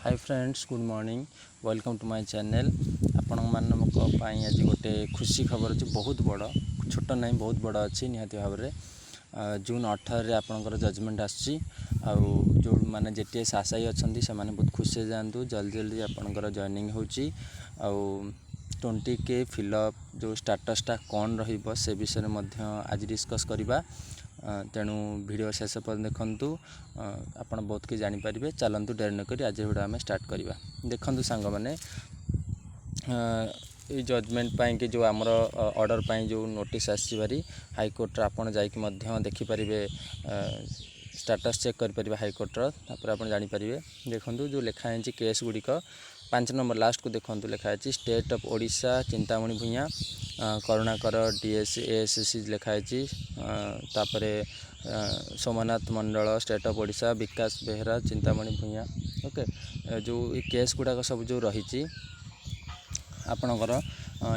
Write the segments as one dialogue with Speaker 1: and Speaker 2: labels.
Speaker 1: Hi friends, good morning, welcome to my channel. आपण मानक आज गोटे खुशी खबर अच्छी, बहुत बड़, छोट ना बहुत बड़ अच्छी निहाती भाव में जून 18 आपंकर जजमेंट आसी जो मैंने जेटीएस आशायी अच्छा से बहुत खुशी हो जातु। जल्दी जल्दी आपंकर जॉइनिंग होची 20K फिलअप जो स्टाटसटा कौन रे विषय में आज डिस्कस करवा। तेणु वीडियो शेष पर देखु आप बहुत किसी जानीपर। चलतु डेरी नक आज भिडियो आम स्टार्ट करवा। देखु सांग मैंने ये जजमेंट पाई कि जो आमर ऑर्डर पाई जो नोटिस आसी हाईकोर्ट आपड़ जा देखिपारे, स्टाटस चेक करें हाईकोर्टर। आप जानीपर देखो जो लिखाई केस गुड़िक 5 नंबर लास्ट को देखो लिखाई state of Odisha Chintamani Bhuya Karunakar DS ASC लिखाई। तापर सोमनाथ मंडल state of Odisha Vikas Behera Chintamani Bhuya. Okay, जो केस गुड़ाक सब जो रही आपणकर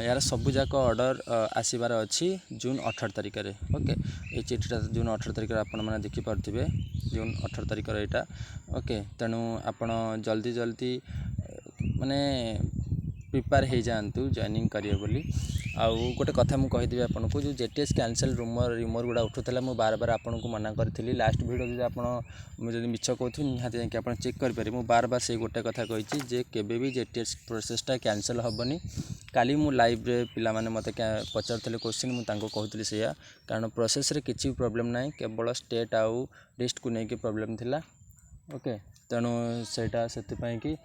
Speaker 1: यार सबू जाक ऑर्डर आसबार अच्छी जून 18 तारिख में। ओके, ये चिठीटा जून 18 तारिख आपने देखिपे, जून 18 तारिख यहाँ। ओके, तेणु आपण जल्दी जल्दी माने प्रिपेयर हो जातु जॉइनिंग करिए बोली। आउ गोटे कथा मुझे कहीदेवी आपन को जो जेटीएस कैंसल रिमोर गुड़ा उठूला मुझे बार बार आपन को मना करी। लास्ट वीडियो जो आपड़ी मिछ कहूँ निहाती जाकि आप चेक करेंगे। मुझे बार बार से गोटे कथा कही जे केबे भी जेटीएस प्रोसेसटा कैंसल हेनी। काली मु लाइव रे पिला माने मते पचारथिले क्वेश्चन, मुझे कहूली से कारण प्रोसेस रे किसी प्रॉब्लम ना, केवल स्टेट आउ लिस्ट को लेकिन प्रॉब्लम थिला। ओके, तेणु सेटा से कि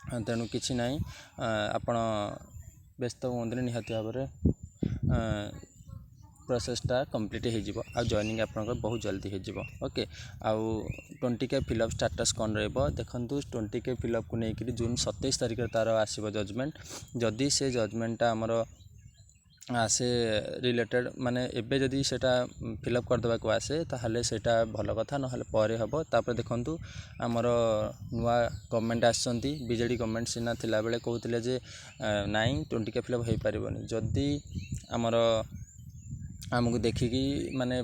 Speaker 1: तेणु किसी ना आपण व्यस्त हूँ निहाती भाव में प्रोसेसटा कंप्लीट हो जॉइनिंग आपंकर बहुत जल्दी हो। ओके, आउ 20K फिलअप स्टाटस कौन रही देखु। 20K फिलअप को लेकर जून 27 तारिख तार आसब जजमेंट। जदि से जजमेंटा आमर आसे रिलेटेड माने एबे जदि सेटा फिलअप करदेवा को आसे ताहले सेटा भल कथा, ना परे हम। तापर देखंतु आमर नुआ गवर्नमेंट आसछंती, बीजेडी गवर्नमेंट सीना थिला बेले कहउतिले जे नाई 20K फिलअप हो पारिबनी। जदि आमर आमको देखिकी माने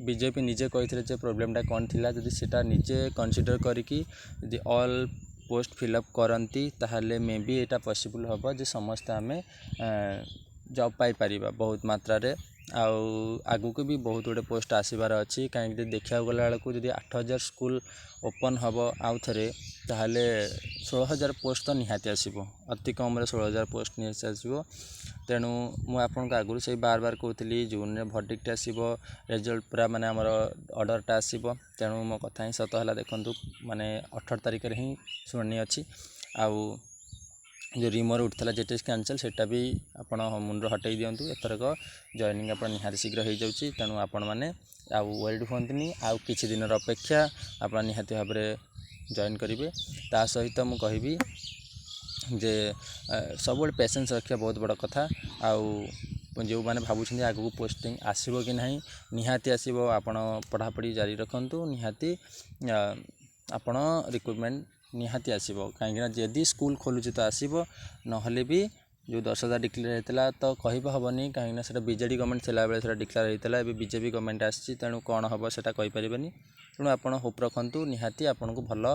Speaker 1: बीजेपी निजे कही जे प्रोब्लेमटा कौन थिला, जदि सेटा निजे कंसीडर करिकी जदि ऑल पोस्ट फिलअप करती ताहले मे बी एटा पॉसिबल हम जे समस्त आम जॉब पाई परिबा बहुत मात्रा रे। आगु को भी बहुत गुड़े पोस्ट आसबार अच्छी। कहीं देखा गला बेलू जब 8000 स्कूल ओपन हम आउ थे ताहले 16000 पोस्ट तो निहाती आसब, अति कम 16000 पोस्ट निहाती आसब। तेणु मुझे आपको आगुरी से बार बार कहती जून में भर्डिक्ट आसब, रिजल्ट पूरा माने आमर ऑर्डरटा आसब। तेणु मो कथा ही सत है। देखु माने 18 तारिख में ही शुणी अच्छी। आउ जो रिमोर उठला जेटीएस कैंसल सेटा भी आपण मुंड हटई दिंतु। एथरक जॉइनिंग आप निहाती शीघ्र हो जाऊँगी। तेणु आपण मैंने आउ वेट हुंतुनि, आउ किछि दिन अपेक्षा आप निहाती भाव में जॉइन करेंगे। ता सहित मु कहबी जे सब पेशेंस रखा बहुत बड़ कथा। आउ जो मैंने भावुं आगू पोस्टिंग आसब कि नहीं, निहाती आसब। आपण पढ़ापढ़ी जारी रखु, निहाती आपण रिक्रुटमेंट निहाती आसब। कहीं जदि स्कूल खोलुची तो आसब, नहले भी जो 10,000 डिक्लेयर होता तो कह हेनी। कहीं से बीजेडी गवर्नमेंट थिला बेले से डिक्लेयर होता, ए बीजेपी गवर्नमेंट आसी, तेणु कौन हम से कहीपर। तेणु आप होप रखु, निहाती आपन को भल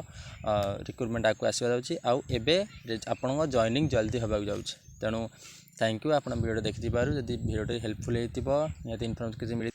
Speaker 1: रिक्रुटमेंट आगे आसवा जाऊँगी। आउ एबे आपण जॉइनिंग जल्दी होगा जाऊँगी। तेणु थैंक यू आप वीडियो देखि। जब वीडियो हेल्पफुल होती निहाती इनफॉर्मेशन किसी मिली